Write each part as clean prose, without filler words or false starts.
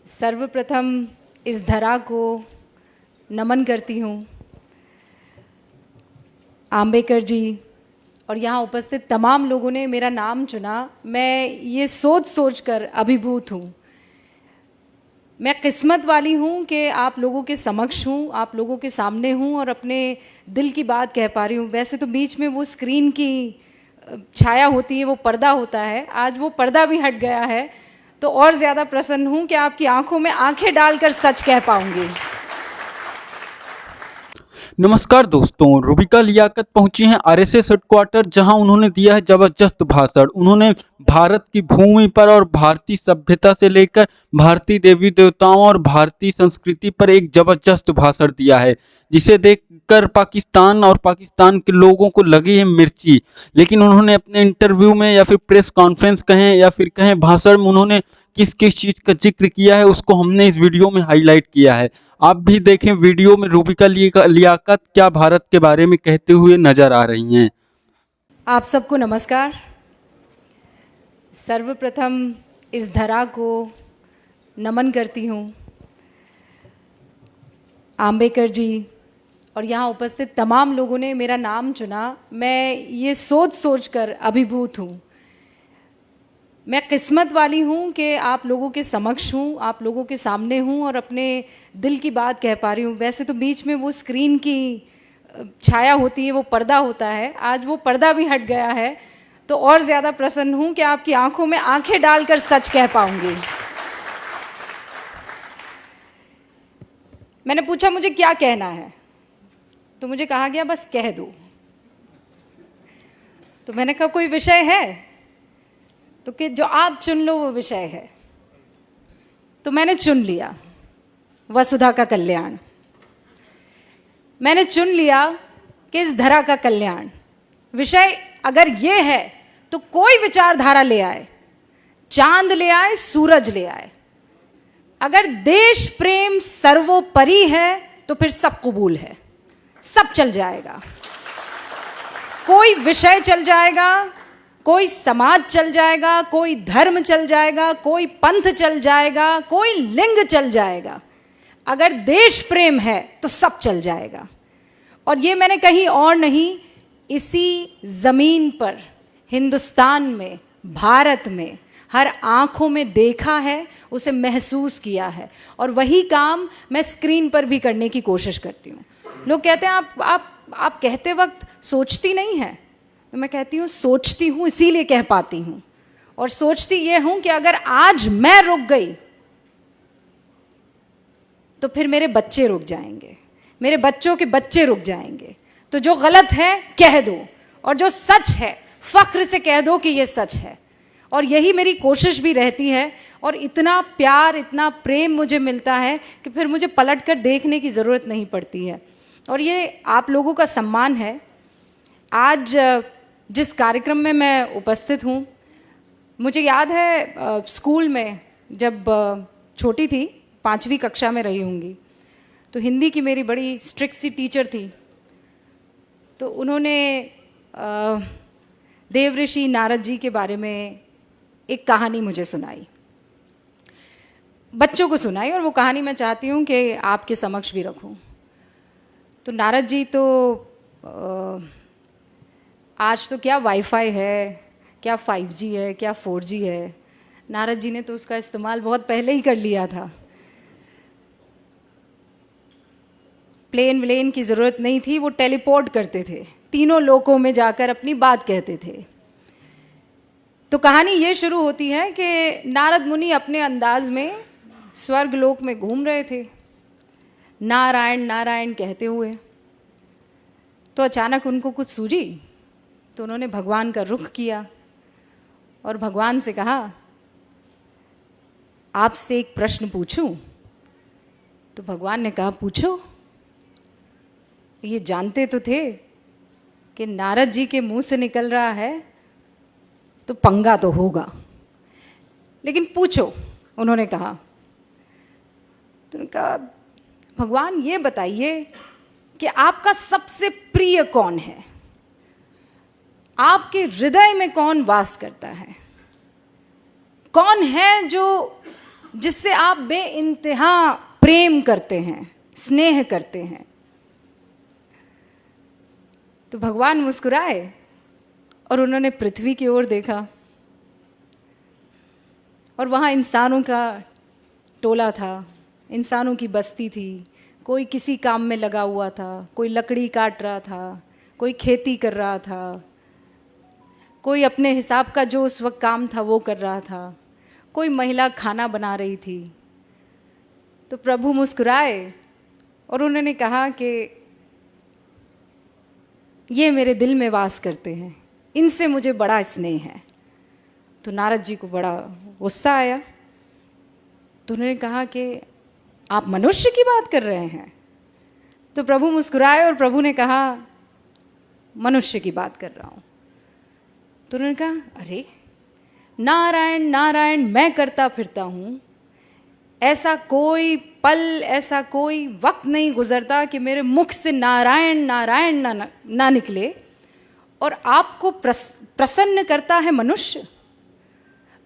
सर्वप्रथम इस धरा को नमन करती हूँ। आम्बेडकर जी और यहाँ उपस्थित तमाम लोगों ने मेरा नाम चुना। मैं ये सोच सोच कर अभिभूत हूँ। मैं किस्मत वाली हूँ कि आप लोगों के समक्ष हूँ, आप लोगों के सामने हूँ और अपने दिल की बात कह पा रही हूँ। वैसे तो बीच में वो स्क्रीन की छाया होती है, वो पर्दा होता है, आज वो पर्दा भी हट गया है, तो और ज़्यादा प्रसन्न हूँ कि आपकी आंखों में आंखें डालकर सच कह पाऊँगी। नमस्कार दोस्तों, रूबिका लियाकत पहुंची हैं आरएसएस हेडक्वार्टर, जहां उन्होंने दिया है जबरदस्त भाषण। उन्होंने भारत की भूमि पर और भारतीय सभ्यता से लेकर भारतीय देवी देवताओं और भारतीय संस्कृति पर एक जबरदस्त भाषण दिया है, जिसे देखकर पाकिस्तान और पाकिस्तान के लोगों को लगी है मिर्ची। लेकिन उन्होंने अपने इंटरव्यू में या फिर प्रेस कॉन्फ्रेंस कहें या फिर कहें भाषण में उन्होंने किस किस चीज़ का जिक्र किया है, उसको हमने इस वीडियो में हाईलाइट किया है। आप भी देखें वीडियो में रूबिका लियाकत क्या भारत के बारे में कहते हुए नजर आ रही हैं। आप सबको नमस्कार। सर्वप्रथम इस धरा को नमन करती हूँ। आम्बेडकर जी और यहाँ उपस्थित तमाम लोगों ने मेरा नाम चुना। मैं ये सोच सोच कर अभिभूत हूँ। मैं किस्मत वाली हूँ कि आप लोगों के समक्ष हूँ, आप लोगों के सामने हूँ और अपने दिल की बात कह पा रही हूँ। वैसे तो बीच में वो स्क्रीन की छाया होती है, वो पर्दा होता है, आज वो पर्दा भी हट गया है, तो और ज़्यादा प्रसन्न हूँ कि आपकी आंखों में आंखें डालकर सच कह पाऊँगी। मैंने पूछा मुझे क्या कहना है, तो मुझे कहा गया बस कह दो। तो मैंने कहा कोई विषय है, तो कि जो आप चुन लो वो विषय है। तो मैंने चुन लिया वसुधा का कल्याण। मैंने चुन लिया कि इस धरा का कल्याण विषय अगर ये है तो कोई विचारधारा ले आए, चांद ले आए, सूरज ले आए। अगर देश प्रेम सर्वोपरि है तो फिर सब कबूल है, सब चल जाएगा। कोई विषय चल जाएगा, कोई समाज चल जाएगा, कोई धर्म चल जाएगा, कोई पंथ चल जाएगा, कोई लिंग चल जाएगा। अगर देश प्रेम है तो सब चल जाएगा। और ये मैंने कहीं और नहीं, इसी ज़मीन पर, हिंदुस्तान में, भारत में हर आँखों में देखा है, उसे महसूस किया है, और वही काम मैं स्क्रीन पर भी करने की कोशिश करती हूँ। लोग कहते हैं आप कहते वक्त सोचती नहीं हैं, तो मैं कहती हूँ सोचती हूँ, इसीलिए कह पाती हूँ। और सोचती ये हूँ कि अगर आज मैं रुक गई तो फिर मेरे बच्चे रुक जाएंगे, मेरे बच्चों के बच्चे रुक जाएंगे। तो जो गलत है कह दो, और जो सच है फख्र से कह दो कि ये सच है। और यही मेरी कोशिश भी रहती है। और इतना प्यार, इतना प्रेम मुझे मिलता है कि फिर मुझे पलट कर देखने की ज़रूरत नहीं पड़ती है। और ये आप लोगों का सम्मान है। आज जिस कार्यक्रम में मैं उपस्थित हूँ, मुझे याद है स्कूल में जब छोटी थी, 5वीं कक्षा में रही होंगी, तो हिंदी की मेरी बड़ी स्ट्रिक्ट सी टीचर थी। तो उन्होंने देवऋषि नारद जी के बारे में एक कहानी मुझे सुनाई, बच्चों को सुनाई, और वो कहानी मैं चाहती हूँ कि आपके समक्ष भी रखूँ। तो नारद जी तो आज तो क्या वाईफाई है, क्या 5G है, क्या 4G है। नारद जी ने तो उसका इस्तेमाल बहुत पहले ही कर लिया था। प्लेन व्लेन की ज़रूरत नहीं थी, वो टेलीपोर्ट करते थे, तीनों लोकों में जाकर अपनी बात कहते थे। तो कहानी ये शुरू होती है कि नारद मुनि अपने अंदाज में स्वर्ग लोक में घूम रहे थे, नारायण नारायण कहते हुए। तो अचानक उनको कुछ सूझी, तो उन्होंने भगवान का रुख किया और भगवान से कहा, आपसे एक प्रश्न पूछूं? तो भगवान ने कहा पूछो। ये जानते तो थे कि नारद जी के मुंह से निकल रहा है तो पंगा तो होगा, लेकिन पूछो, उन्होंने कहा। तो उन्होंने कहा, भगवान ये बताइए कि आपका सबसे प्रिय कौन है, आपके हृदय में कौन वास करता है, कौन है जो जिससे आप बेइंतहा प्रेम करते हैं, स्नेह करते हैं। तो भगवान मुस्कुराए और उन्होंने पृथ्वी की ओर देखा और वहाँ इंसानों का टोला था, इंसानों की बस्ती थी। कोई किसी काम में लगा हुआ था, कोई लकड़ी काट रहा था, कोई खेती कर रहा था, कोई अपने हिसाब का जो उस वक्त काम था वो कर रहा था, कोई महिला खाना बना रही थी। तो प्रभु मुस्कुराए और उन्होंने कहा कि ये मेरे दिल में वास करते हैं, इनसे मुझे बड़ा स्नेह है। तो नारद जी को बड़ा गुस्सा आया। तो उन्होंने कहा कि आप मनुष्य की बात कर रहे हैं? तो प्रभु मुस्कुराए और प्रभु ने कहा मनुष्य की बात कर रहा हूँ। तो उन्होंने कहा अरे नारायण नारायण मैं करता फिरता हूँ, ऐसा कोई पल, ऐसा कोई वक्त नहीं गुजरता कि मेरे मुख से नारायण नारायण ना निकले, और आपको प्रसन्न करता है मनुष्य,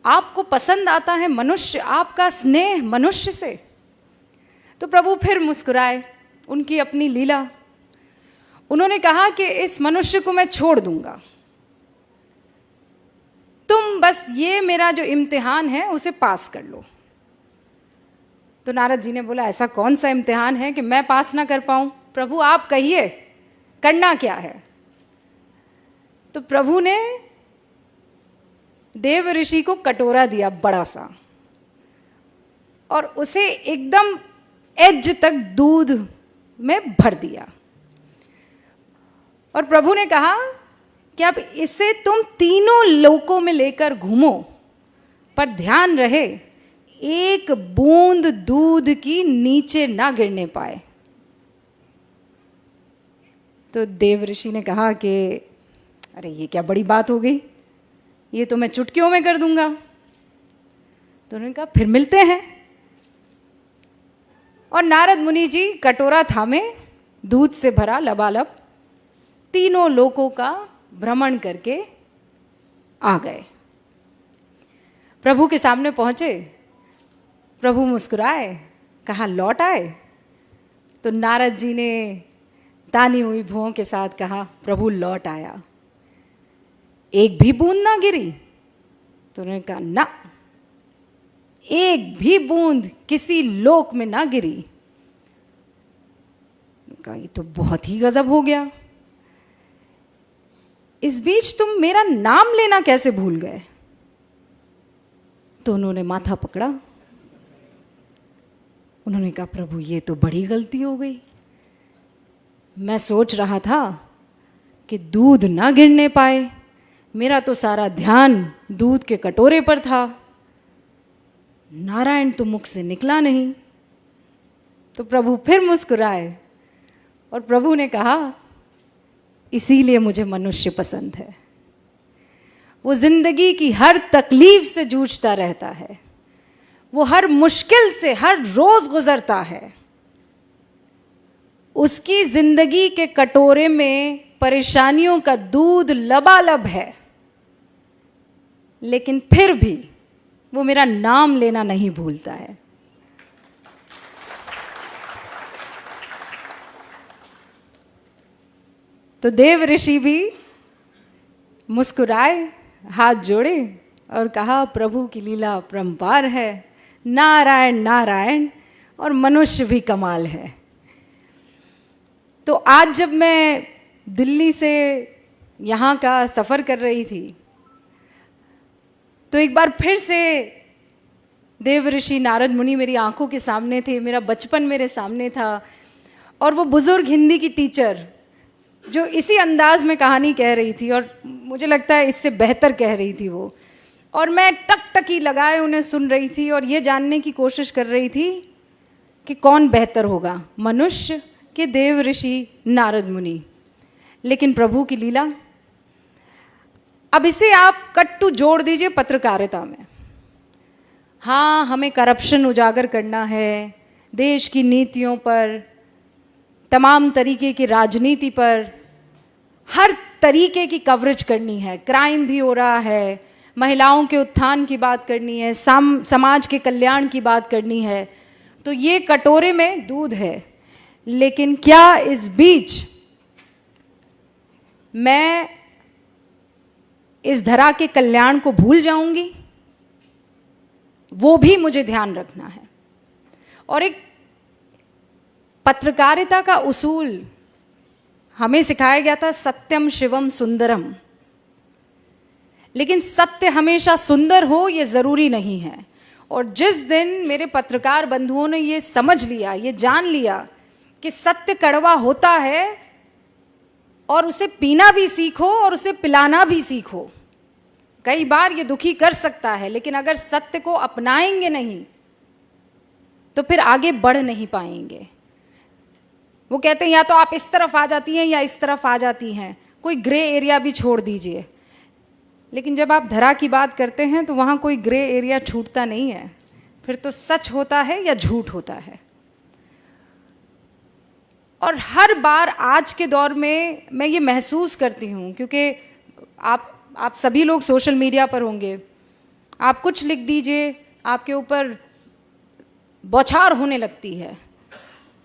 आपको पसंद आता है मनुष्य, आपका स्नेह मनुष्य से। तो प्रभु फिर मुस्कुराए, उनकी अपनी लीला। उन्होंने कहा कि इस मनुष्य को मैं छोड़ दूंगा, तुम बस ये मेरा जो इम्तिहान है उसे पास कर लो। तो नारद जी ने बोला ऐसा कौन सा इम्तिहान है कि मैं पास ना कर पाऊं? प्रभु आप कहिए करना क्या है? तो प्रभु ने देव ऋषि को कटोरा दिया बड़ा सा, और उसे एकदम एज तक दूध में भर दिया, और प्रभु ने कहा कि अब इसे तुम तीनों लोकों में लेकर घूमो, पर ध्यान रहे एक बूंद दूध की नीचे ना गिरने पाए। तो देव ऋषि ने कहा कि अरे ये क्या बड़ी बात हो गई, ये तो मैं चुटकियों में कर दूंगा। तो उन्होंने कहा फिर मिलते हैं। और नारद मुनि जी कटोरा थामे, दूध से भरा लबालब, तीनों लोकों का भ्रमण करके आ गए। प्रभु के सामने पहुंचे, प्रभु मुस्कुराए, कहा लौट आए? तो नारद जी ने तानी हुई भुओं के साथ कहा प्रभु लौट आया, एक भी बूंद ना गिरी? तो उन्होंने कहा ना, एक भी बूंद किसी लोक में ना गिरी। कहा ये तो बहुत ही गजब हो गया, इस बीच तुम मेरा नाम लेना कैसे भूल गए? तो उन्होंने माथा पकड़ा, उन्होंने कहा प्रभु ये तो बड़ी गलती हो गई, मैं सोच रहा था कि दूध ना गिरने पाए, मेरा तो सारा ध्यान दूध के कटोरे पर था, नारायण तो मुख से निकला नहीं। तो प्रभु फिर मुस्कुराए और प्रभु ने कहा इसीलिए मुझे मनुष्य पसंद है। वो जिंदगी की हर तकलीफ से जूझता रहता है, वो हर मुश्किल से हर रोज गुजरता है, उसकी जिंदगी के कटोरे में परेशानियों का दूध लबालब है, लेकिन फिर भी वो मेरा नाम लेना नहीं भूलता है। तो देव ऋषि भी मुस्कुराए, हाथ जोड़े और कहा प्रभु की लीला अपरंपार है, नारायण नारायण, और मनुष्य भी कमाल है। तो आज जब मैं दिल्ली से यहाँ का सफ़र कर रही थी तो एक बार फिर से देव ऋषि नारद मुनि मेरी आंखों के सामने थे, मेरा बचपन मेरे सामने था, और वो बुज़ुर्ग हिंदी की टीचर जो इसी अंदाज में कहानी कह रही थी, और मुझे लगता है इससे बेहतर कह रही थी वो, और मैं टकटकी लगाए उन्हें सुन रही थी और ये जानने की कोशिश कर रही थी कि कौन बेहतर होगा, मनुष्य के देव ऋषि नारद मुनि। लेकिन प्रभु की लीला, अब इसे आप कट्टू जोड़ दीजिए पत्रकारिता में। हाँ, हमें करप्शन उजागर करना है, देश की नीतियों पर, तमाम तरीके की राजनीति पर, हर तरीके की कवरेज करनी है, क्राइम भी हो रहा है, महिलाओं के उत्थान की बात करनी है, समाज के कल्याण की बात करनी है, तो ये कटोरे में दूध है। लेकिन क्या इस बीच मैं इस धरा के कल्याण को भूल जाऊंगी? वो भी मुझे ध्यान रखना है। और एक पत्रकारिता का उसूल हमें सिखाया गया था, सत्यम शिवम सुंदरम। लेकिन सत्य हमेशा सुंदर हो ये जरूरी नहीं है। और जिस दिन मेरे पत्रकार बंधुओं ने ये समझ लिया, ये जान लिया कि सत्य कड़वा होता है और उसे पीना भी सीखो और उसे पिलाना भी सीखो। कई बार ये दुखी कर सकता है, लेकिन अगर सत्य को अपनाएंगे नहीं तो फिर आगे बढ़ नहीं पाएंगे। वो कहते हैं या तो आप इस तरफ आ जाती हैं या इस तरफ आ जाती हैं, कोई ग्रे एरिया भी छोड़ दीजिए। लेकिन जब आप धरा की बात करते हैं तो वहाँ कोई ग्रे एरिया छूटता नहीं है, फिर तो सच होता है या झूठ होता है। और हर बार आज के दौर में मैं ये महसूस करती हूँ, क्योंकि आप सभी लोग सोशल मीडिया पर होंगे, आप कुछ लिख दीजिए, आपके ऊपर बौछार होने लगती है।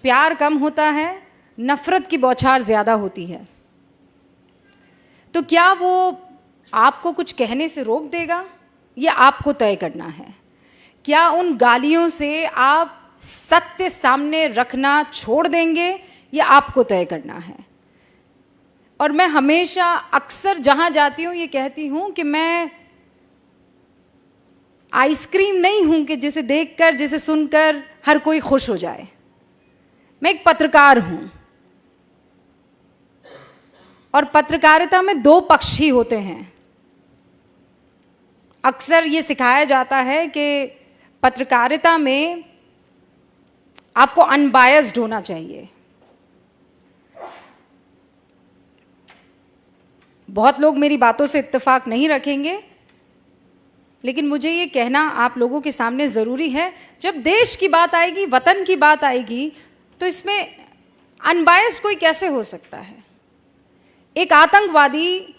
प्यार कम होता है, नफरत की बौछार ज़्यादा होती है। तो क्या वो आपको कुछ कहने से रोक देगा? ये आपको तय करना है। क्या उन गालियों से आप सत्य सामने रखना छोड़ देंगे? ये आपको तय करना है। और मैं हमेशा अक्सर जहाँ जाती हूँ ये कहती हूँ कि मैं आइसक्रीम नहीं हूँ कि जिसे देखकर, जिसे सुनकर हर कोई खुश हो जाए। मैं एक पत्रकार हूँ और पत्रकारिता में दो पक्ष ही होते हैं। अक्सर ये सिखाया जाता है कि पत्रकारिता में आपको अनबायस्ड होना चाहिए। बहुत लोग मेरी बातों से इत्तेफाक नहीं रखेंगे, लेकिन मुझे ये कहना आप लोगों के सामने ज़रूरी है। जब देश की बात आएगी, वतन की बात आएगी, तो इसमें अनबायस्ड कोई कैसे हो सकता है? एक आतंकवादी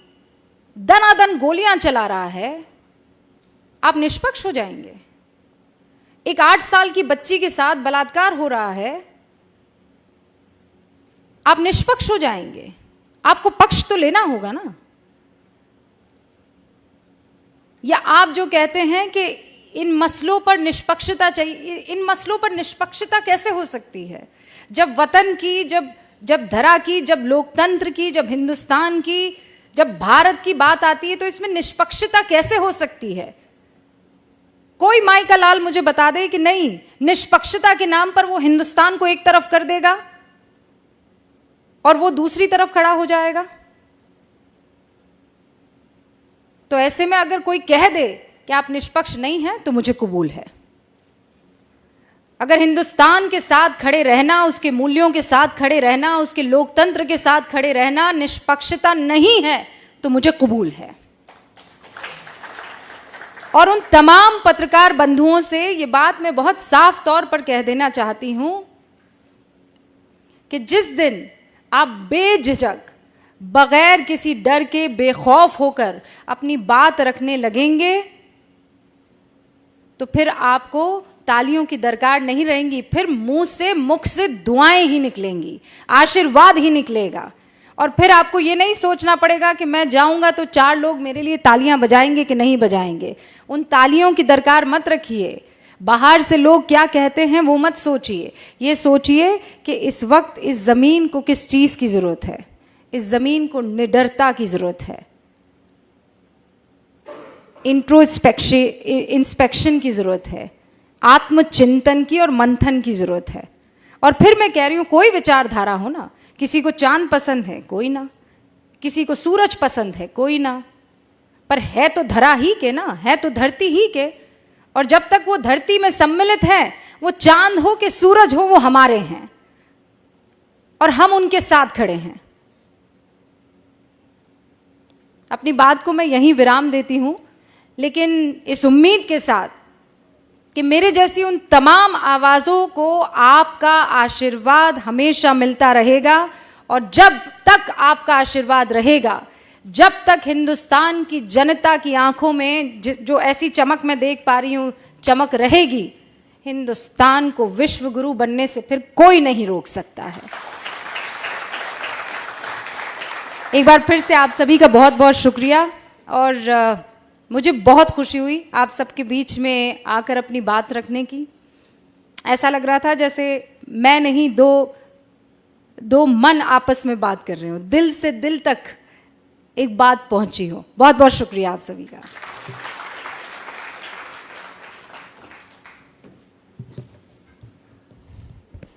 दनादन गोलियां चला रहा है, आप निष्पक्ष हो जाएंगे? एक 8 साल की बच्ची के साथ बलात्कार हो रहा है, आप निष्पक्ष हो जाएंगे? आपको पक्ष तो लेना होगा ना। या आप जो कहते हैं कि इन मसलों पर निष्पक्षता चाहिए, इन मसलों पर निष्पक्षता कैसे हो सकती है? जब वतन की, जब धरा की, जब लोकतंत्र की, जब हिंदुस्तान की, जब भारत की बात आती है, तो इसमें निष्पक्षता कैसे हो सकती है? कोई माई का लाल मुझे बता दे कि नहीं, निष्पक्षता के नाम पर वो हिंदुस्तान को एक तरफ कर देगा और वो दूसरी तरफ खड़ा हो जाएगा। तो ऐसे में अगर कोई कह दे कि आप निष्पक्ष नहीं हैं, तो मुझे कबूल है। अगर हिंदुस्तान के साथ खड़े रहना, उसके मूल्यों के साथ खड़े रहना, उसके लोकतंत्र के साथ खड़े रहना निष्पक्षता नहीं है, तो मुझे कबूल है। और उन तमाम पत्रकार बंधुओं से ये बात मैं बहुत साफ तौर पर कह देना चाहती हूं कि जिस दिन आप बेझिझक, बगैर किसी डर के, बेखौफ होकर अपनी बात रखने लगेंगे, तो फिर आपको तालियों की दरकार नहीं रहेंगी। फिर मुख से दुआएं ही निकलेंगी, आशीर्वाद ही निकलेगा। और फिर आपको ये नहीं सोचना पड़ेगा कि मैं जाऊंगा तो 4 लोग मेरे लिए तालियां बजाएंगे कि नहीं बजाएंगे। उन तालियों की दरकार मत रखिए। बाहर से लोग क्या कहते हैं वो मत सोचिए। ये सोचिए कि इस वक्त इस ज़मीन को किस चीज़ की ज़रूरत है। इस ज़मीन को निडरता की ज़रूरत है, इंस्पेक्शन की ज़रूरत है, आत्मचिंतन की और मंथन की ज़रूरत है। और फिर मैं कह रही हूँ, कोई विचारधारा हो ना, किसी को चांद पसंद है, कोई ना, किसी को सूरज पसंद है, कोई ना, पर है तो धरा ही के ना, है तो धरती ही के। और जब तक वो धरती में सम्मिलित है, वो चांद हो कि सूरज हो, वो हमारे हैं और हम उनके साथ खड़े हैं। अपनी बात को मैं यहीं विराम देती हूं, लेकिन इस उम्मीद के साथ कि मेरे जैसी उन तमाम आवाज़ों को आपका आशीर्वाद हमेशा मिलता रहेगा। और जब तक आपका आशीर्वाद रहेगा, जब तक हिंदुस्तान की जनता की आंखों में जो ऐसी चमक मैं देख पा रही हूं, चमक रहेगी, हिंदुस्तान को विश्व गुरु बनने से फिर कोई नहीं रोक सकता है। एक बार फिर से आप सभी का बहुत बहुत शुक्रिया, और मुझे बहुत खुशी हुई आप सबके बीच में आकर अपनी बात रखने की। ऐसा लग रहा था जैसे मैं नहीं, दो मन आपस में बात कर रहे हो, दिल से दिल तक एक बात पहुंची हो। बहुत बहुत शुक्रिया आप सभी का।